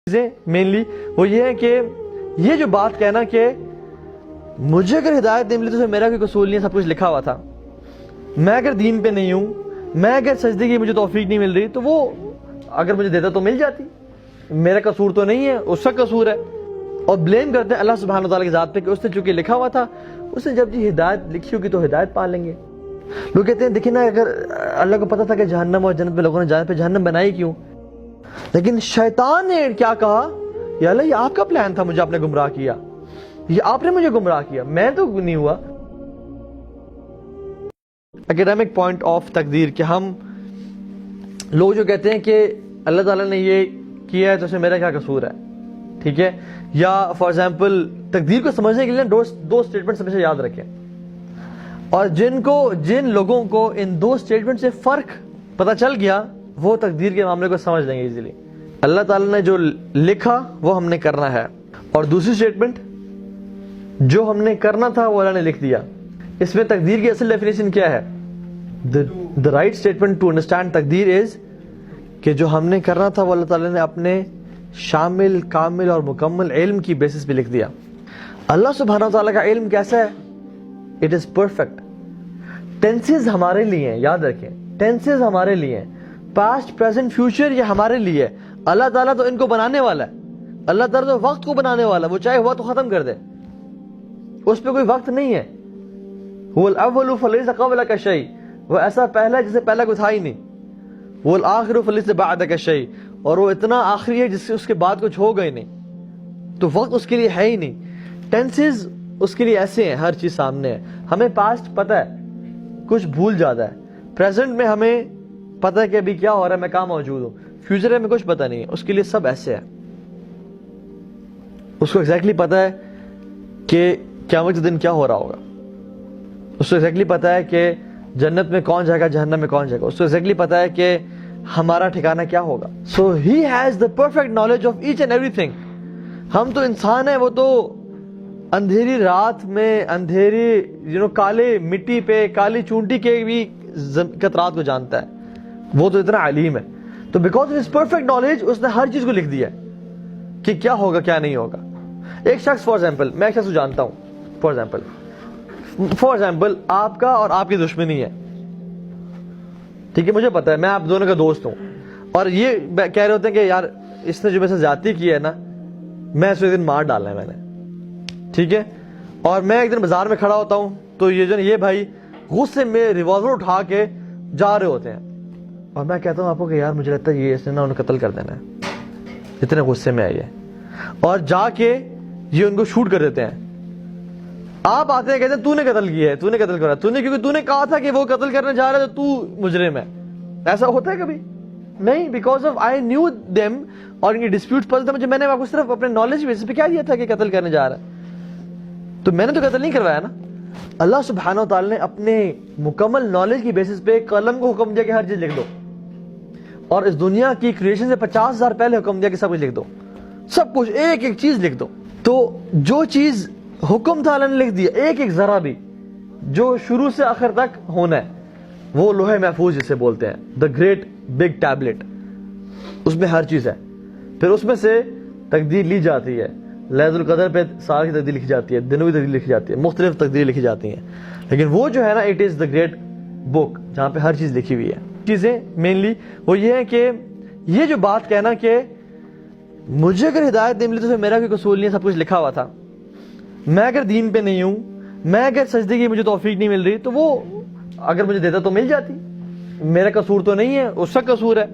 چیزیں مینلی وہ یہ ہے کہ یہ جو بات کہنا کہ مجھے اگر ہدایت نہیں ملی تو میرا کوئی قصور نہیں ہے، سب کچھ لکھا ہوا تھا، میں اگر دین پہ نہیں ہوں، میں اگر سجدے کی مجھے توفیق نہیں مل رہی تو وہ اگر مجھے دیتا تو مل جاتی، میرا قصور تو نہیں ہے، اس کا قصور ہے. اور بلیم کرتے ہیں اللہ سبحانہ وتعالیٰ کی ذات پہ کہ اس نے چونکہ لکھا ہوا تھا، اس نے جب ہدایت لکھی ہوگی تو ہدایت پا لیں گے. لوگ کہتے ہیں دیکھیں نا، اگر اللہ کو پتا تھا کہ جہنم اور جنت میں لوگوں نے جانے پہ جہنم بنائی کیوں؟ لیکن شیطان نے کیا کہا، یا اللہ یہ آپ کا پلان تھا، مجھے آپ نے گمراہ کیا، یہ آپ نے مجھے گمراہ کیا، میں تو نہیں ہوا. اکیڈیمک پوائنٹ آف تقدیر کہ ہم لوگ جو کہتے ہیں کہ اللہ تعالیٰ نے یہ کیا ہے تو اس میں میرا کیا قصور ہے، ٹھیک ہے، یا فار ایگزامپل تقدیر کو سمجھنے کے لیے دو سٹیٹمنٹس ہمیشہ یاد رکھیں، اور جن لوگوں کو ان دو سٹیٹمنٹ سے فرق پتہ چل گیا وہ تقدیر کے معاملے کو سمجھ لیں گے ایزیلی. اللہ تعالیٰ نے جو لکھا وہ ہم نے کرنا ہے، اور دوسری سٹیٹمنٹ جو ہم نے کرنا تھا وہ اللہ نے لکھ دیا. اس میں تقدیر کی اصل ڈیفینیشن کیا ہے؟ The right statement to understand تقدیر is کہ جو ہم نے کرنا تھا وہ اللہ تعالیٰ نے اپنے شامل، کامل اور مکمل علم کی بیسس پہ لکھ دیا. اللہ سبحانہ وتعالیٰ کا علم کیسا ہے؟ It is perfect. ٹینسز ہمارے لیے ہیں، یاد رکھیں، ٹینسز ہمارے لیے ہیں، پاسٹ، پریزنٹ، فیوچر یہ ہمارے لیے ہے. اللہ تعالیٰ تو ان کو بنانے والا ہے، اللہ تعالیٰ تو وقت کو بنانے والا ہے، وہ چاہے ہوا تو ختم کر دے، اس پہ کوئی وقت نہیں ہے. هو الاول فليس قبلك شيء، وہ ایسا پہلا ہے جسے پہلا کوئی تھا ہی نہیں. وہ الآخر فليس بعدك شيء، اور وہ اتنا آخری ہے جس سے اس کے بعد کچھ ہوگا ہی نہیں، تو وقت اس کے لیے ہے ہی نہیں. ٹینسز اس کے لیے ایسے ہیں، ہر چیز سامنے ہے. ہمیں پاسٹ پتہ ہے، کچھ بھول جاتا ہے، پریزنٹ میں ہمیں پتہ ہے کہ ابھی کیا ہو رہا ہے، میں کہاں موجود ہوں، فیوچر میں کچھ پتہ نہیں ہے. اس کے لیے سب ایسے ہے، اس کو ایگزیکٹلی پتہ ہے کہ قیامت کے دن کیا ہو رہا ہوگا، اس کو ایگزیکٹلی پتہ ہے کہ جنت میں کون جائے گا، جہنم میں کون جائے گا، اس کو ایگزیکٹلی پتہ ہے کہ ہمارا ٹھکانہ کیا ہوگا. So he has the perfect knowledge of each and every thing. ہم تو انسان ہیں، وہ تو اندھیری رات میں، اندھیری کالے مٹی پہ، کالی چونٹی کے بھی قطرات کو جانتا ہے، وہ تو اتنا علیم ہے. تو because of his perfect knowledge اس نے ہر چیز کو لکھ دیا ہے کہ کیا ہوگا کیا نہیں ہوگا. ایک شخص، فار ایگزامپل میں ایک شخص کو جانتا ہوں، فار ایگزامپل آپ کا اور آپ کی دشمنی ہے، ٹھیک ہے، مجھے پتا ہے، میں آپ دونوں کا دوست ہوں، اور یہ کہہ رہے ہوتے ہیں کہ یار اس نے جو میرے سے زیادتی کی ہے نا، میں اس کو ایک دن مار ڈالنا ہے میں نے، ٹھیک ہے. اور میں ایک دن بازار میں کھڑا ہوتا ہوں تو یہ بھائی غصے میں ریوالور اٹھا کے جا رہے ہوتے ہیں، اور میں کہتا ہوں آپ کو کہ یار مجھے لگتا ہے یہ اس نے نا انہیں قتل کر دینا ہے، اتنے غصے میں آئی ہے، اور جا کے یہ ان کو شوٹ کر دیتے ہیں. آپ آتے ہیں کہتے ہیں تو نے قتل کیا ہے، تو نے قتل کرا، تو نے، کیونکہ تو نے کہا تھا کہ وہ قتل کرنے جا رہا ہے تو مجرم ہے. ایسا ہوتا ہے کبھی نہیں، because of I knew them, اور ان کی ڈسپیوٹ پتہ تھا مجھے، میں نے آپ کو صرف اپنے نالج بیسس پہ کیا دیا تھا کہ قتل کرنے جا رہا ہے، تو میں نے تو قتل نہیں کروایا نا. اللہ سبحانہ وتعالی نے اپنے مکمل نالج کی بیسس پہ قلم کو حکم دیا کہ ہر چیز لکھ دو، اور اس دنیا کی کریشن سے 50,000 پہلے حکم دیا کہ سب کچھ لکھ دو، سب کچھ ایک ایک چیز لکھ دو. تو جو چیز حکم تھا اللہ نے لکھ دیا، ایک ایک ذرہ بھی جو شروع سے آخر تک ہونا ہے، وہ لوح محفوظ جسے بولتے ہیں، دا گریٹ بگ ٹیبلٹ، اس میں ہر چیز ہے. پھر اس میں سے تقدیر لی جاتی ہے، لیلۃ القدر پہ سال کی تقدیر لکھی جاتی ہے، دنوں کی تقدیر لکھی جاتی ہے، مختلف تقدیر لکھی جاتی ہیں، لیکن وہ جو ہے نا اٹ از دا گریٹ بک جہاں پہ ہر چیز لکھی ہوئی ہے. چیزیں مینلی وہ یہ ہے کہ یہ جو بات کہنا کہ مجھے اگر ہدایت نہیں ملی تو میرا کوئی قصور نہیں ہے، سب کچھ لکھا ہوا تھا، میں اگر دین پہ نہیں ہوں، میں اگر سجدے کی مجھے توفیق نہیں مل رہی تو وہ اگر مجھے دیتا تو مل جاتی، میرا قصور تو نہیں ہے، اس کا قصور ہے.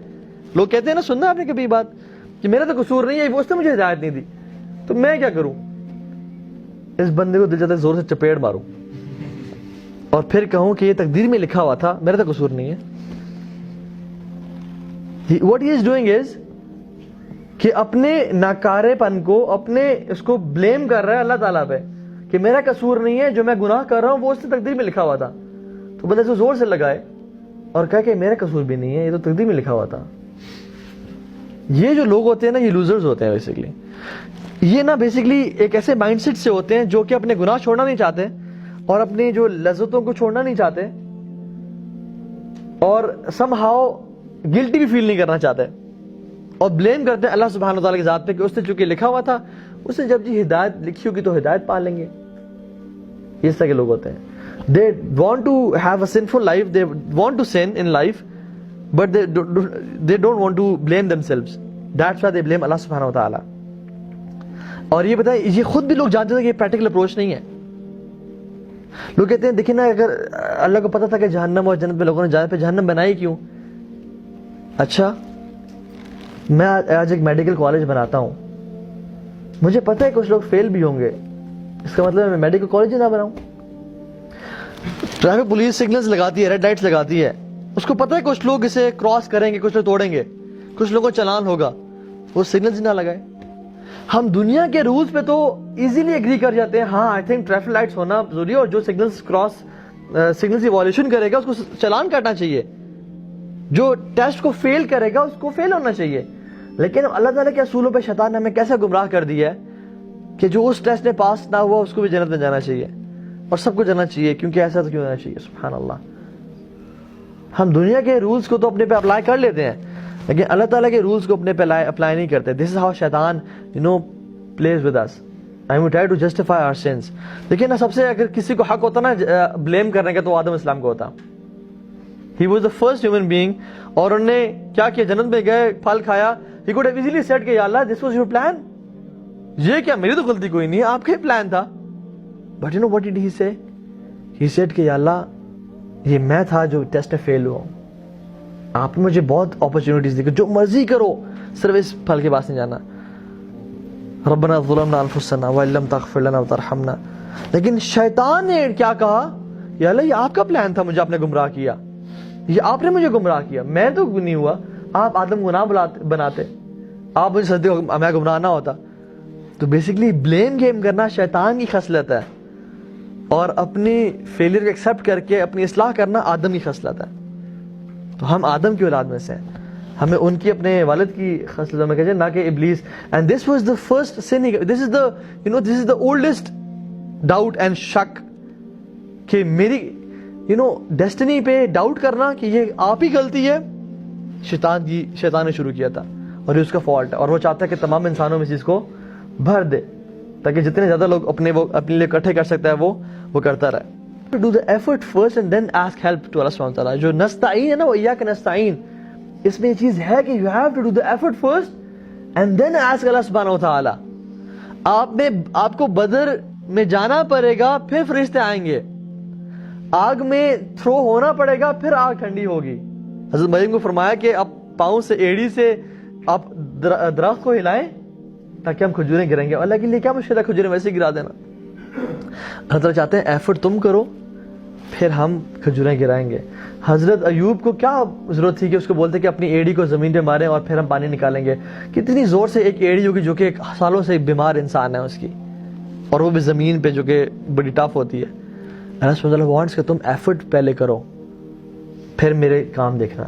لوگ کہتے ہیں نا، سننا آپ نے کبھی بات کہ میرا تو قصور نہیں ہے، وہ اس نے مجھے ہدایت نہیں دی، تو میں کیا کروں؟ اس بندے کو دل چاہتا ہے زور سے چپیڑ ماروں اور پھر کہوں کہ یہ تقدیر میں لکھا ہوا تھا، میرا تو قصور نہیں ہے. What he is doing is کہ اپنے ناکارے پن کو، اپنے اس کو بلیم کر رہا ہے اللہ تعالیٰ پہ کہ میرا قصور نہیں ہے، جو میں گناہ کر رہا ہوں وہ اس نے تقدیر میں لکھا ہوا تھا. تو بندے سے زور سے لگائے اور کہا کہ میرا قصور بھی نہیں ہے، یہ تو تقدیر میں لکھا ہوا تھا. یہ جو لوگ ہوتے ہیں نا، یہ لوزرز ہوتے ہیں بیسیکلی. یہ نا بیسیکلی ایک ایسے مائنڈ سیٹ سے ہوتے ہیں جو کہ اپنے گناہ چھوڑنا نہیں چاہتے اور اپنی جو لذتوں کو چھوڑنا نہیں چاہتے، اور سم ہاؤ گلٹی بھی فیل نہیں کرنا چاہتے. اور بلیم کرتے ہیں اللہ سبحانہ وتعالیٰ کی ذات پہ کہ اس نے چونکہ لکھا ہوا تھا، اس نے جب جی ہدایت لکھی ہوگی تو ہدایت پا لیں گے. اس طرح کے لوگ ہوتے ہیں. They want to have a sinful life, they want to sin in life, but they don't want to blame themselves. That's why they blame Allah subhanahu wa ta'ala. اور یہ بتائیں، یہ خود بھی لوگ جانتے تھے کہ یہ پریکٹیکل اپروچ نہیں ہے. لوگ کہتے ہیں دیکھیں نا، اگر اللہ کو پتا تھا کہ جہنم اور جنت میں لوگوں نے جانے پہ جہنم بنائی کیوں؟ اچھا میں آج ایک میڈیکل کالج بناتا ہوں، مجھے پتا ہے کچھ لوگ فیل بھی ہوں گے، اس کا مطلب میں میڈیکل کالج ہی نہ بناؤں. ٹریفک پولیس سگنلز لگاتی ہے، ریڈ لائٹس لگاتی ہے، اس کو پتا ہے کچھ لوگ اسے کراس کریں گے، کچھ لوگ توڑیں گے، کچھ لوگوں کو چلان ہوگا، وہ سگنلز ہی نہ لگائے. ہم دنیا کے رولز پہ تو ایزیلی ایگری کر جاتے ہیں، ہاں آئی تھنک ٹریفک لائٹس ہونا ضروری ہے، اور جو سگنلز کی وائلیشن کرے گا اس کو چلان کٹنا چاہیے، جو ٹیسٹ کو فیل کرے گا اس کو فیل ہونا چاہیے. لیکن اللہ تعالیٰ کے اصولوں پہ شیطان نے ہمیں کیسے گمراہ کر دیا ہے کہ جو اس ٹیسٹ نے پاس نہ ہوا اس کو بھی جنت میں جانا چاہیے اور سب کو جانا چاہیے. کیونکہ ایسا تو کیوں ہونا چاہیے؟ سبحان اللہ. ہم دنیا کے رولز کو تو اپنے پہ اپلائی کر لیتے ہیں، لیکن اللہ تعالیٰ کے رولز کو اپنے پہ اپلائی نہیں کرتے. دس از ہاؤ شیطان plays with us and we try to justify our sins. لیکن سب سے اگر کسی کو حق ہوتا نا بلیم کرنے کا تو آدم اسلام کو ہوتا. He was the first human being. اور انہوں نے کیا کیا؟ جنت میں گئے، پھل کھایا. He could have easily said کہ یا اللہ this was your plan. یہ کیا، میری تو غلطی کوئی نہیں ہے، آپ کا ہی پلان تھا. But you know what did he say? He said کہ یا اللہ یہ میں تھا جو ٹیسٹ میں فیل ہوا ہوں، آپ نے مجھے بہت اپرچونیٹیز دی کہ جو مرضی کرو، صرف اس پھل کے پاس نہیں جانا. ربنا ظلمنا انفسنا وان لم تغفر لنا وترحمنا. لیکن شیطان نے کیا کہا؟ یا اللہ یہ آپ کا پلان تھا، مجھے آپ نے گمراہ کیا، یہ آپ نے مجھے گمراہ کیا، میں تو نہیں ہوا. آپ آدم گناہ بناتے، آپ مجھے سجدے میں گمراہ نہ ہوتا. تو بیسیکلی بلیم گیم کرنا شیطان کی خصلت ہے، اور اپنی فیلئر کو ایکسیپٹ کر کے اپنی اصلاح کرنا آدم کی خصلت ہے. تو ہم آدم کی اولاد میں سے ہیں، ہمیں ان کی اپنے والد کی خصلتوں میں کہتے ہیں، نہ کہ ابلیس. And this was the first sin. This is the oldest doubt and شک کہ میری ڈیسٹنی پہ ڈاؤٹ کرنا کہ یہ آپ ہی غلطی ہے. شیطان نے شروع کیا تھا اور یہ اس کا فالٹ ہے، اور وہ چاہتا ہے کہ تمام انسانوں میں اس چیز کو بھر دے تاکہ جتنے زیادہ لوگ اپنے لیے اکٹھے کر سکتا ہے وہ کرتا رہے. To do the effort first and then ask help to Allah subhanahu wa ta'ala. جو نستعین ہے نا، وہ ایاک نستعین، اس میں یہ چیز ہے کہ you have to do the effort first and then ask Allah subhanahu wa ta'ala. آپ کو بدر میں جانا پڑے گا، پھر فرشتے آئیں گے. آگ میں تھرو ہونا پڑے گا، پھر آگ ٹھنڈی ہوگی. حضرت مریم کو فرمایا کہ آپ پاؤں سے، ایڑی سے آپ درخت کو ہلائیں تاکہ ہم کھجوریں گریں گے. اللہ کے لیے کیا مشکل ہے کھجوریں ویسے گرا دینا. اللہ تعالیٰ چاہتے ہیں ایفرٹ تم کرو، پھر ہم کھجوریں گرائیں گے. حضرت ایوب کو کیا ضرورت تھی کہ اس کو بولتے کہ اپنی ایڑی کو زمین پہ ماریں اور پھر ہم پانی نکالیں گے؟ کتنی زور سے ایک ایڑی ہوگی جو کہ سالوں سے بیمار انسان ہے اس کی، اور وہ بھی زمین پہ جو کہ بڑی ٹف ہوتی ہے. اللہ سبحانہ وتعالیٰ وانٹس کہ تم ایفرٹ پہلے کرو پھر میرے کام دیکھنا.